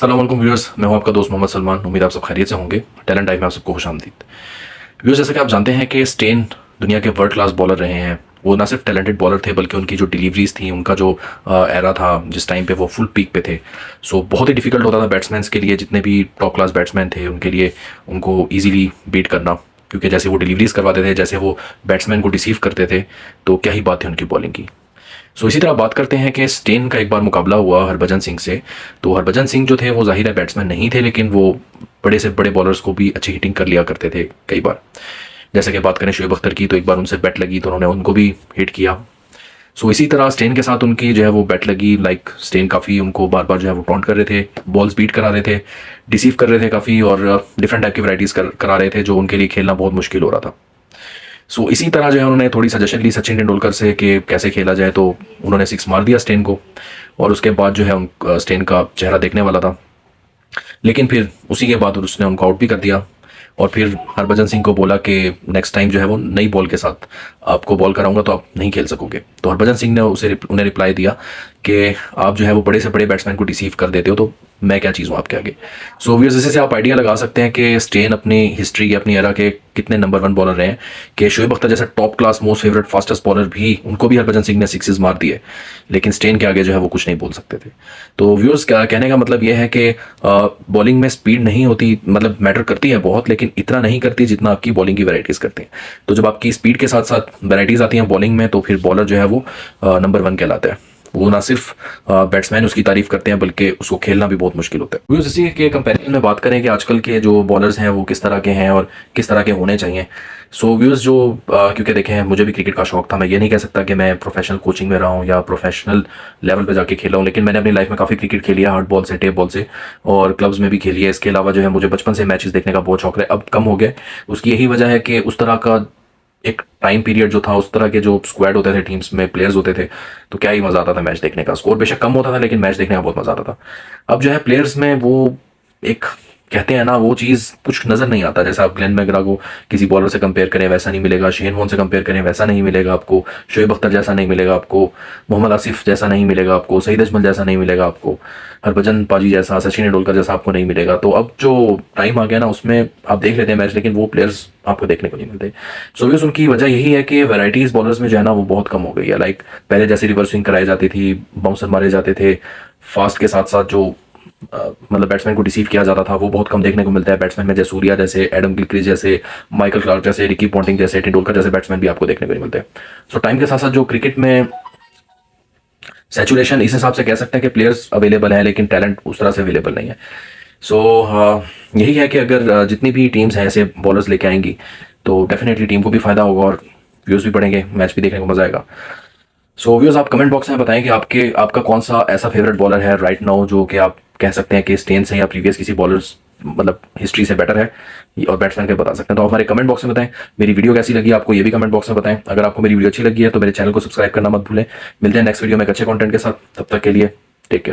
अस्सलाम वालेकुम व्यूअर्स, मैं हूं आपका दोस्त मोहम्मद सलमान। उम्मीद आप सब खैरियत से होंगे। टैलेंट टाइम में आप सबको खुशामदीद। व्यूअर्स, जैसा कि आप जानते हैं कि स्टेन दुनिया के वर्ल्ड क्लास बॉलर रहे हैं। वो ना सिर्फ टैलेंटेड बॉलर थे बल्कि उनकी जो डिलीवरीज थी, उनका जो एरा था जिस टाइम पे वो फुल पीक पे थे, सो बहुत ही डिफिकल्ट होता था बैट्समैन के लिए, जितने भी टॉप क्लास बैट्समैन थे उनके लिए उनको ईजिली बीट करना, क्योंकि जैसे वो डिलीवरीज करवाते थे, जैसे वो बैट्समैन को डिसीव करते थे, तो क्या ही बात है उनकी बॉलिंग की। सो इसी तरह बात करते हैं कि स्टेन का एक बार मुकाबला हुआ हरभजन सिंह से। तो हरभजन सिंह जो थे वो जाहिर है बैट्समैन नहीं थे, लेकिन वो बड़े से बड़े बॉलर्स को भी अच्छी हिटिंग कर लिया करते थे कई बार। जैसे कि बात करें शोएब अख्तर की, तो एक बार उनसे बैट लगी तो उन्होंने उनको भी हिट किया। सो इसी तरह स्टेन के साथ उनकी जो है वो बैट लगी। स्टेन काफ़ी उनको बार बार जो है वो टॉन्ट कर रहे थे, बॉल्स बीट करा रहे थे, डिसीव कर रहे थे काफ़ी, और डिफरेंट टाइप की वैराइटीज़ करा रहे थे, जो उनके लिए खेलना बहुत मुश्किल हो रहा था। सो इसी तरह जो है उन्होंने थोड़ी सजेशन ली सचिन तेंदुलकर से कि कैसे खेला जाए, तो उन्होंने सिक्स मार दिया स्टेन को, और उसके बाद जो है स्टेन का चेहरा देखने वाला था, लेकिन फिर उसी के बाद उसने उनको आउट भी कर दिया। और फिर हरभजन सिंह को बोला कि नेक्स्ट टाइम जो है वो नई बॉल के साथ आपको बॉल कराऊंगा तो आप नहीं खेल सकोगे। तो हरभजन सिंह ने उन्हें रिप्लाई दिया कि आप जो है वो बड़े से बड़े बैट्समैन को डिसीव कर देते हो, तो मैं क्या चीज़ हूँ आपके आगे। सो व्यूअर्स, जैसे से आप आइडिया लगा सकते हैं कि स्टेन अपनी हिस्ट्री के, अपनी एरा के कितने नंबर 1 बॉलर रहे हैं, कि शोएब अख्तर जैसा top class most favourite fastest bowler भी, उनको भी हरभजन सिंह ने सिक्सेस मार दिए, लेकिन स्टेन के आगे जो है वो कुछ नहीं बोल सकते थे। तो व्यूअर्स, कहने का मतलब यह है कि बॉलिंग में स्पीड नहीं होती, मतलब मैटर करती है बहुत, लेकिन इतना नहीं करती जितना आपकी बॉलिंग की वैराइटीज़ करती हैं। तो जब आपकी स्पीड के साथ साथ वैराइटीज़ आती हैं बॉलिंग में, तो फिर बॉलर जो है वो नंबर 1 कहलाता है। वो ना सिर्फ बैट्समैन उसकी तारीफ करते हैं बल्कि उसको खेलना भी बहुत मुश्किल होता है। व्यूअर्स, इसी के कंपैरिजन में बात करें कि आजकल के जो बॉलर्स हैं वो किस तरह के हैं और किस तरह के होने चाहिए। सो व्यूअर्स, जो क्योंकि देखें, मुझे भी क्रिकेट का शौक था। मैं ये नहीं कह सकता कि मैं प्रोफेशनल कोचिंग में रहा हूँ या प्रोफेशनल लेवल पे जाके खेला हूँ, लेकिन मैंने अपनी लाइफ में काफ़ी क्रिकेट खेली है, हार्ड बॉल से, टेप बॉल से, और क्लब्स में भी खेली है। इसके अलावा जो है मुझे बचपन से मैचेस देखने का बहुत शौक है, अब कम हो गया। उसकी यही वजह है कि उस तरह का एक टाइम पीरियड जो था, उस तरह के जो स्क्वाड होते थे, टीम्स में प्लेयर्स होते थे, तो क्या ही मजा आता था मैच देखने का। स्कोर बेशक कम होता था, लेकिन मैच देखने का बहुत मजा आता था। अब जो है प्लेयर्स में वो एक, कहते हैं ना, वो चीज़ कुछ नजर नहीं आता। जैसे आप ग्लेन मैकग्रा को किसी बॉलर से कंपेयर करें वैसा नहीं मिलेगा, शेन वॉर्न से कंपेयर करें वैसा नहीं मिलेगा आपको, शोएब अख्तर जैसा नहीं मिलेगा आपको, मोहम्मद आसिफ जैसा नहीं मिलेगा आपको, सईद अजमल जैसा नहीं मिलेगा आपको, हरभजन पाजी जैसा, सचिन तेंदुलकर जैसा आपको नहीं मिलेगा। तो अब जो टाइम आ गया ना, उसमें आप देख लेते हैं मैच, लेकिन वो प्लेयर्स आपको देखने को नहीं मिलते। सो व्यूअर्स, उनकी वजह यही है कि वैराइटीज बॉलर्स में जो है ना वो बहुत कम हो गई है। पहले जैसे रिवर्स स्विंग कराई जाती थी, बाउंसर मारे जाते थे, फास्ट के साथ साथ जो मतलब बैट्समैन को डिसीव किया जाता था, वो बहुत कम देखने को मिलता है। बैट्समैन में जैसे सूर्या जैसे, एडम गिलक्रिस्ट जैसे, माइकल क्लार्क जैसे, रिकी पॉन्टिंग जैसे, तेंदुलकर जैसे बैट्समैन भी आपको देखने को नहीं मिलते। सो टाइम के साथ साथ जो क्रिकेट में सैचुरेशन, इस हिसाब से कह सकते हैं कि प्लेयर्स अवेलेबल हैं, लेकिन टैलेंट उस तरह से अवेलेबल नहीं है। सो यही है कि अगर जितनी भी टीम्स हैं ऐसे बॉलर्स लेके आएंगी, तो डेफिनेटली टीम को भी फायदा होगा और व्यूज़ भी बढ़ेंगे, मैच भी देखने को मजा आएगा। सो व्यूअर्स, आप कमेंट बॉक्स में बताएं कि आपका कौन सा ऐसा फेवरेट बॉलर है राइट नाउ, जो कि आप कह सकते हैं कि स्टेन से या प्रीवियस किसी बॉलर्स, मतलब हिस्ट्री से बेटर है, और बैट्समैन के बता सकते हैं। तो आप हमारे कमेंट बॉक्स में बताएं। मेरी वीडियो कैसी लगी आपको, ये भी कमेंट बॉक्स में बताएं। अगर आपको मेरी वीडियो अच्छी लगी है तो मेरे चैनल को सब्सक्राइब करना मत भूलें। मिलते हैं नेक्स्ट वीडियो में एक अच्छे कंटेंट के साथ। तब तक के लिए टेक केयर।